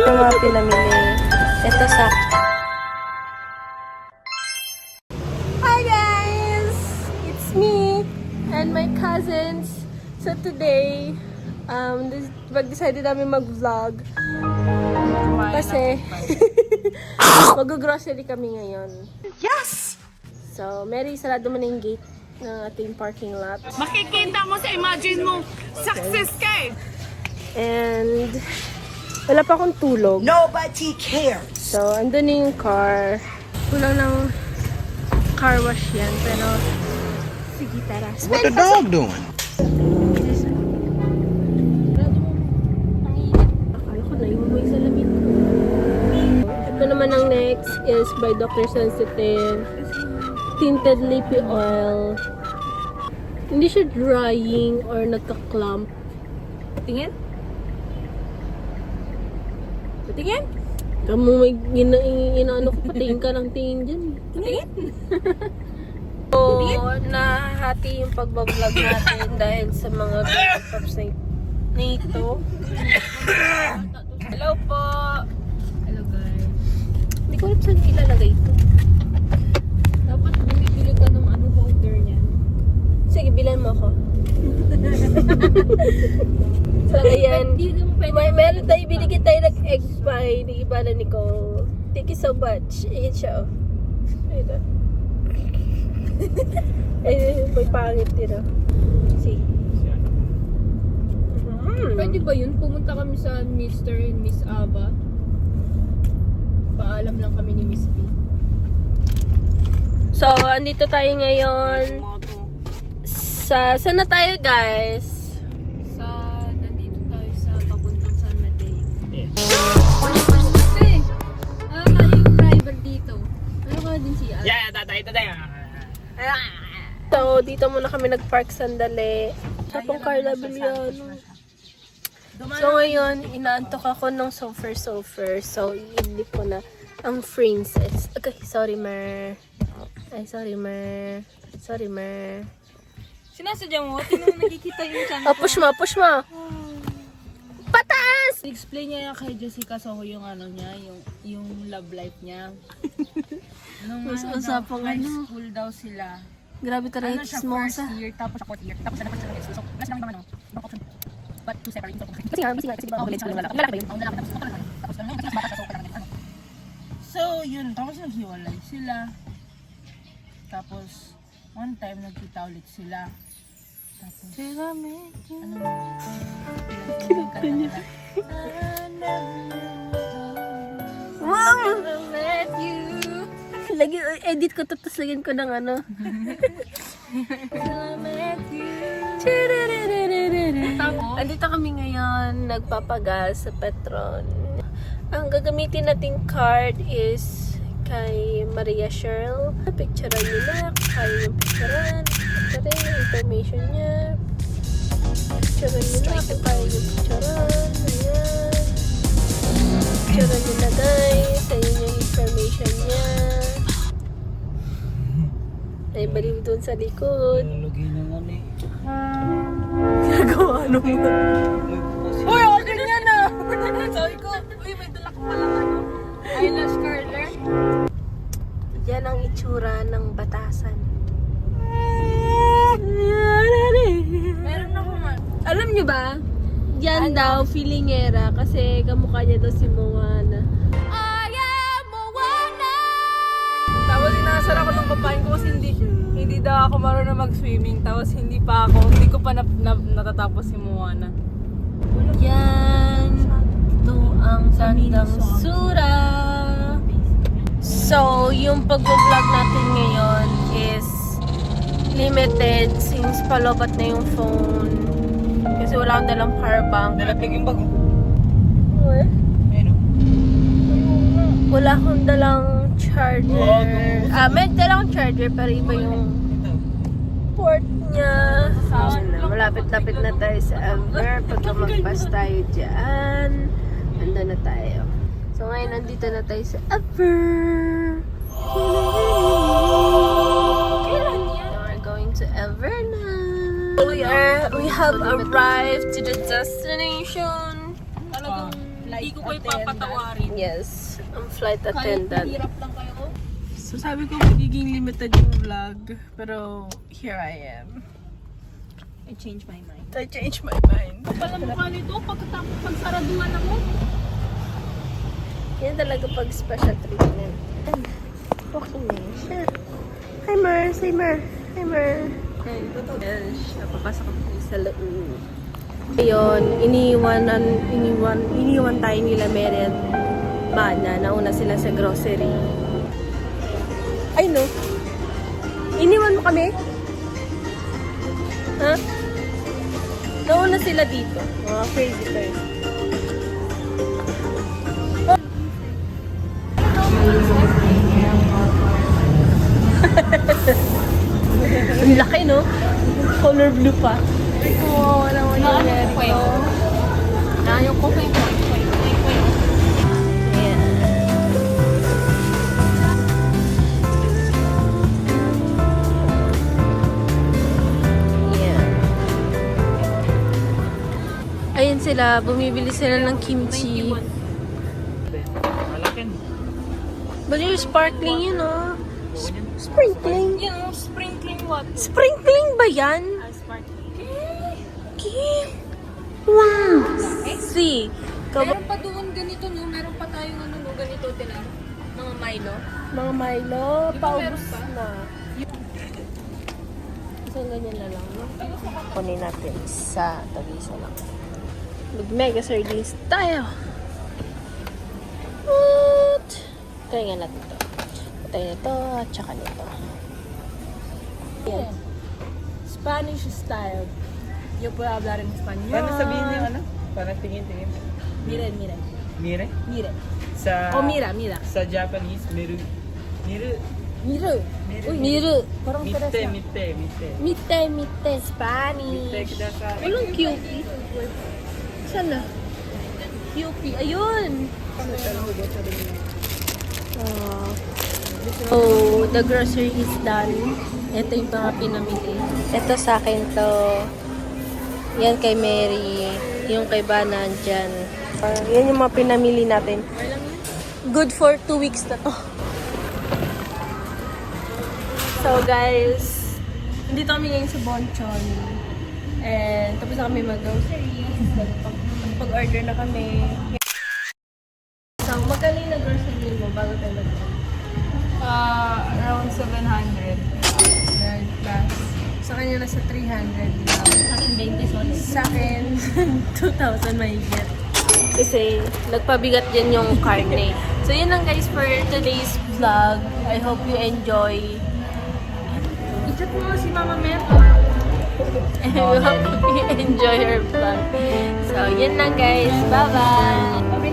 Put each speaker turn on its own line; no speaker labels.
ng mga pinamili. Ito sa... Hi guys! It's me and my cousins. So today, mag-decided namin mag-vlog. Kasi, mag-grocery kami ngayon. Yes! So, Mary, sarado mo na yung gate ng ating parking lot.
Makikita mo sa imagine mo, success ka eh!
And, wala pa akong tulog.
Nobody cares.
So, andun na yung car. Kulang ng car wash yan, pero sige, tara.
What the dog doing?
Akala ko na yung may salamin ko. Ito naman ang next is by Dr. Sensitive Tinted Lippy Oil. Hindi siya drying or nagka-clump. Tingin? Tingin? Kamu may inaano ko, patingin ka ng tingin dyan. Tingin? So, nahati yung pagbablog natin dahil sa mga props na ito. Hello po! Hello guys. Hindi ko alam saan ilalagay ito. Dapat bumibili ka ng holder niyan. Sige, bilan mo ako. So, ayan. Meron tayo, binigyan tayo ng egg pie ni Ibana Nicole. Thank you so much. Ayan siya, oh. Ayun, ayun, may pangit din, oh. See?
Pwede ba yun? Pumunta kami sa Mr. and Miss Aba. Paalam lang kami ni Miss B.
So, andito tayo ngayon. Saan na tayo, guys?
Nandito tayo sa papuntang San Mateo. Kasi, yung driver dito. Ano ka din siya?
Yeah, tatay.
So, dito muna kami nag-park sandali. Sa pong Carla Villano. So, ngayon, inaantok ako ng sofer. So, iinip ko na ang princess. Okay, sorry, Mer. Ay, sorry, Mer. Sorry, Mer.
Sinasadya mo? Tingnan mo nakikita yung channel
Oh, push mo. Pataas!
Explain niya yan kay Jessica Soho yung ano niya, yung love life niya. Nung
Usapang
high
ano.
school daw sila.
Grabe ka rin,
Ano siya,
chismosa.
first year, tapos siya fourth year. Tapos na first year. So, plus lang ibang option. But two separate options.
Kasi nga, kasi
Oh, village, ang lalaki ba yun? Ang lalaki, tapos lang. Tapos lang, kasi mas bata siya, so kailangan ano. So, yun. Tapos naghiwalay sila. Tapos, one time, nagkita ulit sila. Tapos, ano? Kinakanta nila.
Mom! Lagi, edit ko to, tapos lagyan ko ng ano. Andito kami ngayon, nagpapagas sa Petron. Ang gagamitin nating card is kay Maria Cheryl. Picturean nyo na, kaya yung picturean. Ito rin yung information niya. Picturean nyo na, kung kaya yung picturean. Ayan. Picturean nyo na guys. Ayan yung information niya. Ay, baliw doon sa likod.
Lagi naman eh.
Gagawa ano mo?
Uy, okay niya na! Sabi ko, uy, may dala ko palang ano. Eyelash curler.
Yan ang itsura ng batasan.
Meron ako nga.
Alam nyo ba? Yan daw, feelingera. Kasi kamukha niya daw si Moana.
Tapos inasar ako ng babaeng ko kasi hindi daw ako marunong mag-swimming. Tapos hindi ko pa natatapos si Moana.
Yan. Ito ang gandang sura. So, yung pag-vlog natin ngayon is limited since palobat na yung phone. Kasi wala akong dalang power bank.
Nalaglag yung bago.
What?
Ayun o.
Wala akong dalang charger. May dalang charger pero iba yung port niya. Malapit-lapit na tayo sa Ever. Pagka mag-pass tayo dyan, nandun na tayo. So ngayon, nandito na tayo sa Ever. We're going to Ever now. We have arrived to the destination.
Talagang Hindi ko kayo papatawarin.
Yes, ang flight attendant.
lang kayo.
So sabi ko magiging limited yung vlog, pero here I am.
I changed my mind.
I changed my mind.
Pala mukha nito, pagkatapos pagsaraduhan ako.
Yan talaga pag special treatment. Okay na yun siya. Hi Mer! Say Mer! Hi Mer! Yes, napapasok ako sa loob. Ayun, iniwan tayo nila Mary at Mana. Nauna sila sa grocery. Ay no! Iniwan mo kami? Ha? Nauna sila dito. Mga crazy person. Ang laki, no? Color blue pa. Oo, naman yung Mary ko.
Ayaw ko kayo.
Ayan. Ayan. Ayun sila, bumibili sila ng kimchi.
Malakin.
But yung sparkling yun, oh. Sprinkling?
Yung sprinkling water.
Sprinkling ba yan?
Sparkling.
Okay. Wow! See?
Meron pa doon ganito, no? Meron pa tayong ano, no? Ganito, tinan. Mga Milo.
Mga Milo,
Di ba
paubos
meron pa?
na. Isang ganyan na lang, no? Kunin natin isa, tag-isa lang. Mag-mega sardines tayo! What? Try nga natin ito. Patay nito at saka nito. Yan. Spanish style.
Yo puedo hablar en español.
Paano sabihin yung ano? Parang tingin-tingin.
Miren, miren.
Mire?
Miren.
Sa...
Oh, mira, mira.
Sa Japanese, miru. Miru.
Miru.
Miru.
Uy, miru.
Parang
Mitte,
terasa.
mitte, mitte.
Mite, mite,
Mitte
Spanish.
kudasai.
Walang cutie. Saan na? Cutie. Ayun! Oh, the grocery is done. Ito yung mga pinamili. Ito sa akin to. Yan kay Mary. Yung kay Bana dyan. Yan yung mga pinamili natin. Good for 2 weeks na to. So guys, nandito kami ngayon sa Bonchon. And tapos na kami mag-groceries. Pag-order na kami. So, magkano yung nag-grocery mo bago tayo mag-grocery?
Around 700.
Plus. Sa kanya nasa 300 lang.
Sa akin, 20 soles.
Sa akin, 2,000 mahigit. Kasi, nagpabigat din yung karne. So, yun lang guys for today's vlog. I hope you enjoy.
I-chat mo si Mama Mer.
I hope you enjoy your vlog. So, yun lang guys. Bye-bye!